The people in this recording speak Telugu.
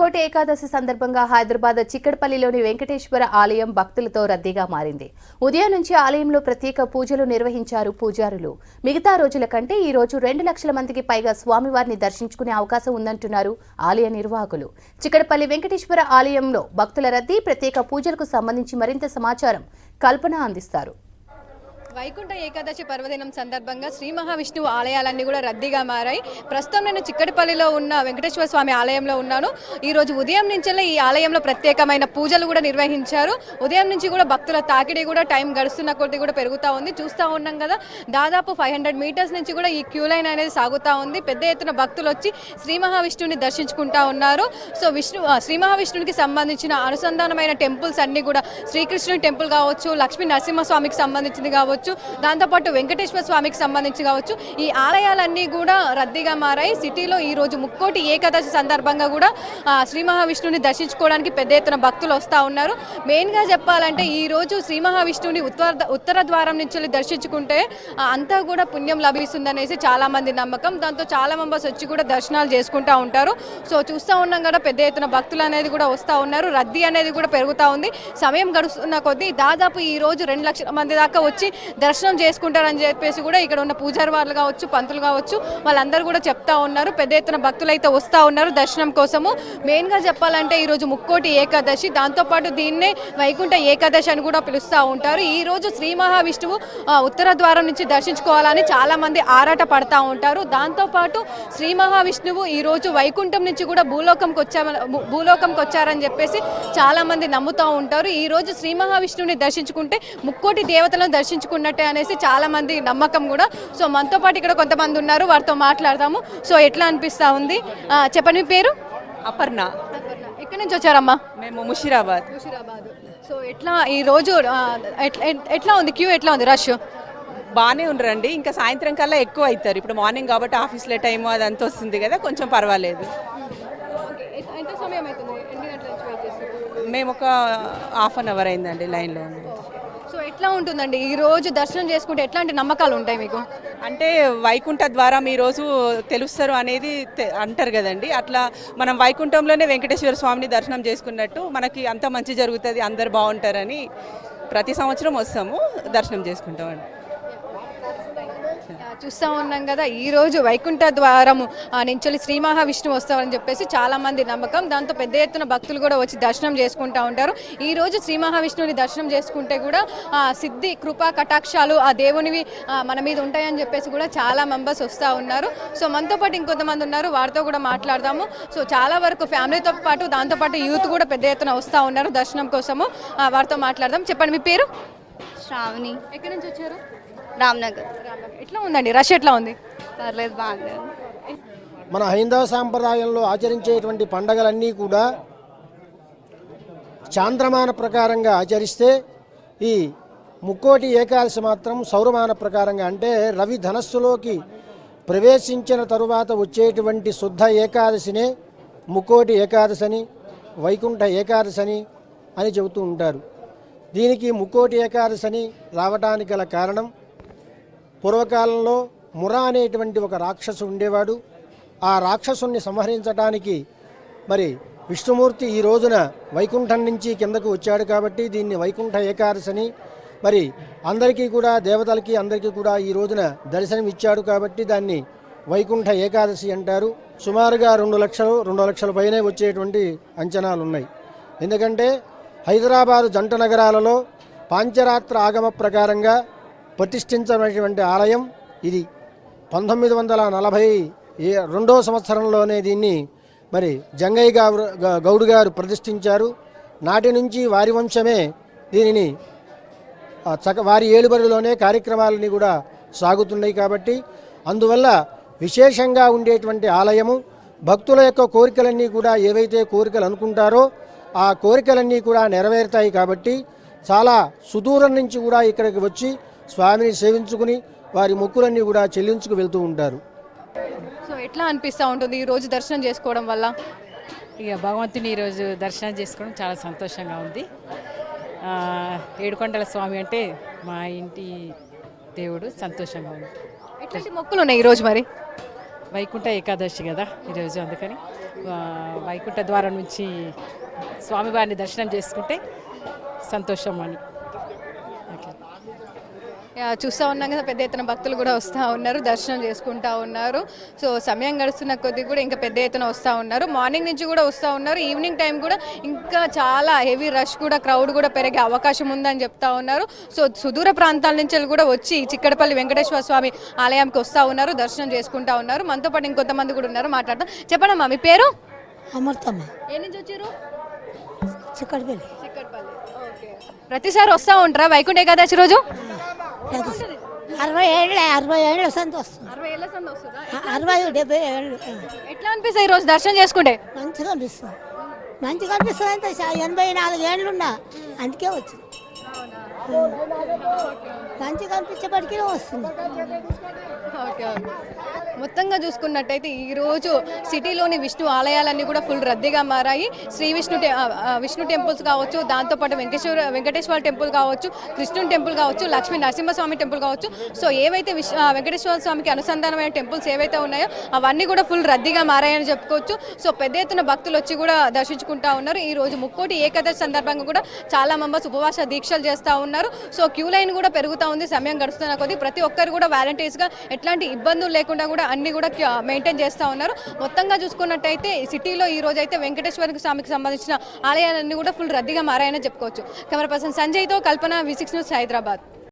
ముక్కోటి ఏకాదశి సందర్భంగా హైదరాబాద్ చిక్కడపల్లిలోని వెంకటేశ్వర ఆలయం భక్తులతో రద్దీగా మారింది. ఉదయం నుంచి ఆలయంలో ప్రత్యేక పూజలు నిర్వహించారు పూజారులు. మిగతా రోజుల కంటే ఈ రోజు 2 లక్షల మందికి పైగా స్వామివారిని దర్శించుకునే అవకాశం ఉందంటున్నారు ఆలయ నిర్వాహకులు. చిక్కడపల్లి వెంకటేశ్వర ఆలయంలో భక్తుల రద్దీ, ప్రత్యేక పూజలకు సంబంధించి మరింత సమాచారం కల్పన అందిస్తారు. వైకుంఠ ఏకాదశి పర్వదినం సందర్భంగా శ్రీ మహావిష్ణువు ఆలయాలన్నీ కూడా రద్దీగా మారాయి. ప్రస్తుతం నేను చిక్కడపల్లిలో ఉన్న వెంకటేశ్వర స్వామి ఆలయంలో ఉన్నాను. ఈరోజు ఉదయం నుంచే ఈ ఆలయంలో ప్రత్యేకమైన పూజలు కూడా నిర్వహించారు. ఉదయం నుంచి కూడా భక్తుల తాకిడి కూడా టైం గడుస్తున్న కొద్దీ కూడా పెరుగుతూ ఉంది. చూస్తూ ఉన్నాం కదా, దాదాపు 500 మీటర్స్ నుంచి కూడా ఈ క్యూ లైన్ అనేది సాగుతూ ఉంది. పెద్ద ఎత్తున భక్తులు వచ్చి శ్రీ మహావిష్ణువుని దర్శించుకుంటా ఉన్నారు. సో శ్రీ మహావిష్ణువునికి సంబంధించిన అనుసంధానమైన టెంపుల్స్ అన్ని కూడా శ్రీకృష్ణుని టెంపుల్ కావచ్చు, లక్ష్మీ నరసింహస్వామికి సంబంధించింది కావచ్చు, దాంతోపాటు వెంకటేశ్వర స్వామికి సంబంధించి కావచ్చు, ఈ ఆలయాలన్నీ కూడా రద్దీగా మారాయి. సిటీలో ఈ రోజు ముక్కోటి ఏకాదశి సందర్భంగా కూడా శ్రీ మహావిష్ణువుని దర్శించుకోవడానికి పెద్ద ఎత్తున భక్తులు వస్తూ ఉన్నారు. మెయిన్గా చెప్పాలంటే ఈ రోజు శ్రీ మహావిష్ణువుని ఉత్తర ద్వారం నుంచి దర్శించుకుంటే అంతా కూడా పుణ్యం లభిస్తుందనేసి చాలా మంది నమ్మకం. దాంతో చాలా మెంబర్స్ వచ్చి కూడా దర్శనాలు చేసుకుంటూ ఉంటారు. సో చూస్తూ ఉన్నాం కదా, పెద్ద ఎత్తున భక్తులు అనేది కూడా వస్తూ ఉన్నారు. రద్దీ అనేది కూడా పెరుగుతూ ఉంది. సమయం గడుస్తున్న కొద్దీ దాదాపు ఈ రోజు 2 లక్షల మంది దాకా వచ్చి దర్శనం చేసుకుంటారని చెప్పేసి కూడా ఇక్కడ ఉన్న పూజారి వాళ్ళు కావచ్చు, పంతులు కావచ్చు, వాళ్ళందరూ కూడా చెప్తా ఉన్నారు. పెద్ద ఎత్తున భక్తులు అయితే వస్తూ ఉన్నారు దర్శనం కోసము. మెయిన్గా చెప్పాలంటే ఈరోజు ముక్కోటి ఏకాదశి, దాంతోపాటు దీన్నే వైకుంఠ ఏకాదశి అని కూడా పిలుస్తూ ఉంటారు. ఈ రోజు శ్రీ మహావిష్ణువు ఉత్తర ద్వారం నుంచి దర్శించుకోవాలని చాలా మంది ఆరాట పడతా ఉంటారు. దాంతోపాటు శ్రీ మహావిష్ణువు ఈ రోజు వైకుంఠం నుంచి కూడా భూలోకంకి వచ్చారని చెప్పేసి చాలా మంది నమ్ముతూ ఉంటారు. ఈ రోజు శ్రీ మహావిష్ణువుని దర్శించుకుంటే ముక్కోటి దేవతలను దర్శించుకున్నట్టే అనేసి చాలా మంది నమ్మకం కూడా. సో మనతో పాటు ఇక్కడ కొంతమంది ఉన్నారు, వారితో మాట్లాడదాము. సో ఎట్లా అనిపిస్తా ఉంది? చెప్పండి, మీ పేరు? అపర్ణ. ఎక్కడి నుంచి వచ్చారమ్మా? మేము ముషిరాబాద్. సో ఎట్లా ఈ రోజు ఎట్లా ఉంది క్యూ, ఎట్లా ఉంది రష్? బాగానే ఉండరండి. ఇంకా సాయంత్రం కల్లా ఎక్కువ అవుతారు. ఇప్పుడు మార్నింగ్ కాబట్టి ఆఫీస్లో టైము అదంతా వస్తుంది కదా, కొంచెం పర్వాలేదు. ఎంత సమయం అవుతుంది? ఎన్ని గంటల నుంచి వెయిట్ చేస్తారు? మేము ఒక ½ అన్ అవర్ అయిందండి లైన్లో. సో ఎట్లా ఉంటుందండి ఈ రోజు దర్శనం చేసుకుంటే? ఎట్లాంటి నమ్మకాలు ఉంటాయి మీకు? అంటే వైకుంఠ ద్వారం ఈరోజు తెలుస్తారు అనేది అంటారు కదండి. అట్లా మనం వైకుంఠంలోనే వెంకటేశ్వర స్వామిని దర్శనం చేసుకున్నట్టు మనకి అంత మంచి జరుగుతుంది, అందరు బాగుంటారని ప్రతి సంవత్సరం వస్తాము, దర్శనం చేసుకుంటామండి. చూస్తూ ఉన్నాం కదా, ఈరోజు వైకుంఠ ద్వారము నుంచి శ్రీ మహావిష్ణువు వస్తారని చెప్పేసి చాలా మంది నమ్మకం. దాంతో పెద్ద ఎత్తున భక్తులు కూడా వచ్చి దర్శనం చేసుకుంటూ ఉంటారు. ఈ రోజు శ్రీ మహావిష్ణువుని దర్శనం చేసుకుంటే కూడా సిద్ధి, కృపా కటాక్షాలు ఆ దేవునివి మన మీద ఉంటాయని చెప్పేసి కూడా చాలా మెంబర్స్ వస్తూ ఉన్నారు. సో మనతో పాటు ఇంకొంతమంది ఉన్నారు, వారితో కూడా మాట్లాడదాము. సో చాలా వరకు ఫ్యామిలీతో పాటు దాంతోపాటు యూత్ కూడా పెద్ద ఎత్తున వస్తూ ఉన్నారు దర్శనం కోసము. వారితో మాట్లాడదాం. చెప్పండి, మీ పేరు? శ్రావణి. ఎక్కడి నుంచి వచ్చారు? రామ్నగర్. ఎట్లా ఉందండి రష్? ఎట్లా ఉంది? పర్లేదు, బాగుంది. మన హైందవ సాంప్రదాయంలో ఆచరించేటువంటి పండగలన్నీ కూడా చాంద్రమాన ప్రకారంగా ఆచరిస్తే ఈ ముక్కోటి ఏకాదశి మాత్రం సౌరమాన ప్రకారంగా, అంటే రవి ధనస్సులోకి ప్రవేశించిన తరువాత వచ్చేటువంటి శుద్ధ ఏకాదశినే ముక్కోటి ఏకాదశి అని, వైకుంఠ ఏకాదశి అని చెబుతూ ఉంటారు. దీనికి ముక్కోటి ఏకాదశి అని రావడానికి గల కారణం, పూర్వకాలంలో ముర అనేటువంటి ఒక రాక్షసు ఉండేవాడు. ఆ రాక్షసుని సంహరించడానికి మరి విష్ణుమూర్తి ఈ రోజున వైకుంఠం నుంచి కిందకు వచ్చాడు కాబట్టి దీన్ని వైకుంఠ ఏకాదశి, మరి అందరికీ కూడా దేవతలకి అందరికీ కూడా ఈ రోజున దర్శనం ఇచ్చాడు కాబట్టి దాన్ని వైకుంఠ ఏకాదశి అంటారు. సుమారుగా 2 లక్షల పైనే వచ్చేటువంటి అంచనాలు ఉన్నాయి. ఎందుకంటే హైదరాబాదు జంట నగరాలలో పాంచరాత్ర ఆగమ ప్రకారంగా ప్రతిష్ఠించినటువంటి ఆలయం ఇది. 1942వ సంవత్సరంలోనే దీన్ని మరి జంగయ్య గౌడ్ గారు ప్రతిష్ఠించారు. నాటి నుంచి వారి వంశమే దీనిని వారి ఏలుబడిలోనే కార్యక్రమాలని కూడా సాగుతున్నాయి కాబట్టి అందువల్ల విశేషంగా ఉండేటువంటి ఆలయము. భక్తుల యొక్క కోరికలన్నీ కూడా ఏవైతే కోరికలు అనుకుంటారో ఆ కోరికలన్నీ కూడా నెరవేరుతాయి కాబట్టి చాలా సుదూరం నుంచి కూడా ఇక్కడికి వచ్చి స్వామిని సేవించుకుని వారి మొక్కులన్నీ కూడా చెల్లించుకు వెళ్తూ ఉంటారు. సో ఎట్లా అనిపిస్తూ ఉంటుంది ఈ రోజు దర్శనం చేసుకోవడం వల్ల? ఇక భగవంతుని ఈరోజు దర్శనం చేసుకోవడం చాలా సంతోషంగా ఉంది. ఏడుకొండల స్వామి అంటే మా ఇంటి దేవుడు, సంతోషంగా ఉంది. ఎట్లాంటి మొక్కులు ఉన్నాయి ఈరోజు? మరి వైకుంఠ ఏకాదశి కదా ఈరోజు, అందుకని వైకుంఠ ద్వారం నుంచి స్వామివారిని దర్శనం చేసుకుంటే సంతోషం అని. ఓకే. చూస్తూ ఉన్నాం కదా, పెద్ద ఎత్తున భక్తులు కూడా వస్తూ ఉన్నారు, దర్శనం చేసుకుంటా ఉన్నారు. సో సమయం గడుస్తున్న కొద్దీ కూడా ఇంకా పెద్ద ఎత్తున వస్తూ ఉన్నారు. మార్నింగ్ నుంచి కూడా వస్తూ ఉన్నారు. ఈవినింగ్ టైం కూడా ఇంకా చాలా హెవీ రష్ కూడా, క్రౌడ్ కూడా పెరిగే అవకాశం ఉందని చెప్తా ఉన్నారు. సో సుదూర ప్రాంతాల నుంచి కూడా వచ్చి చిక్కడపల్లి వెంకటేశ్వర స్వామి ఆలయానికి వస్తూ ఉన్నారు, దర్శనం చేసుకుంటా ఉన్నారు. మనతో పాటు ఇంకొంతమంది కూడా ఉన్నారు, మాట్లాడతాం. చెప్పండమ్మా, మీ పేరు? అమృతమ్మ ఏ నుంచి వచ్చారు? చిక్కడపల్లి. చిక్కడపల్లి. ఓకే. ప్రతిసారి వస్తూ ఉంటారా వైకుంఠ ఏకాదశి రోజు? 60 ఏళ్ళ సంత వస్తుంది. 60 ఏళ్ల సంది వస్తుందా? 60-70 ఏళ్ళు. ఎట్లా అనిపిస్తుంది ఈ రోజు దర్శనం చేసుకుంటే? మంచిగా అనిపిస్తుంది. మంచిగా అనిపిస్తుంది. అంటే 84 ఏళ్ళున్నా అందుకే వచ్చింది. మంచిగా అనిపించేపటికి వస్తుంది. ఓకే. మొత్తంగా చూసుకున్నట్టయితే ఈరోజు సిటీలోని విష్ణు ఆలయాలన్నీ కూడా ఫుల్ రద్దీగా మారాయి. శ్రీ విష్ణు టెంపుల్స్ కావచ్చు, దాంతోపాటు వెంకటేశ్వర టెంపుల్ కావచ్చు, కృష్ణుని టెంపుల్ కావచ్చు, లక్ష్మీ నరసింహస్వామి టెంపుల్ కావచ్చు. సో ఏవైతే వెంకటేశ్వర స్వామికి అనుసంధానమైన టెంపుల్స్ ఏవైతే ఉన్నాయో అవన్నీ కూడా ఫుల్ రద్దీగా మారాయని చెప్పుకోవచ్చు. సో పెద్ద ఎత్తున భక్తులు వచ్చి కూడా దర్శించుకుంటా ఉన్నారు. ఈ రోజు ముక్కోటి ఏకాదశి సందర్భంగా కూడా చాలా మెంబర్స్ ఉపవాస దీక్షలు చేస్తూ ఉన్నారు. సో క్యూ లైన్ కూడా పెరుగుతూ ఉంది సమయం గడుస్తున్న కొద్దీ. ప్రతి ఒక్కరు కూడా వాలంటీర్స్గా ఎట్లాంటి ఇబ్బందులు లేకుండా కూడా అన్ని కూడా మెయింటైన్ చేస్తూ ఉన్నారు. మొత్తంగా చూసుకున్నట్టయితే సిటీలో ఈ రోజు అయితే వెంకటేశ్వర స్వామికి సంబంధించిన ఆలయాలన్నీ కూడా ఫుల్ రద్దీగా మారాయని చెప్పుకోవచ్చు. కెమెరా పర్సన్ సంజయ్తో కల్పన, V6 న్యూస్, హైదరాబాద్.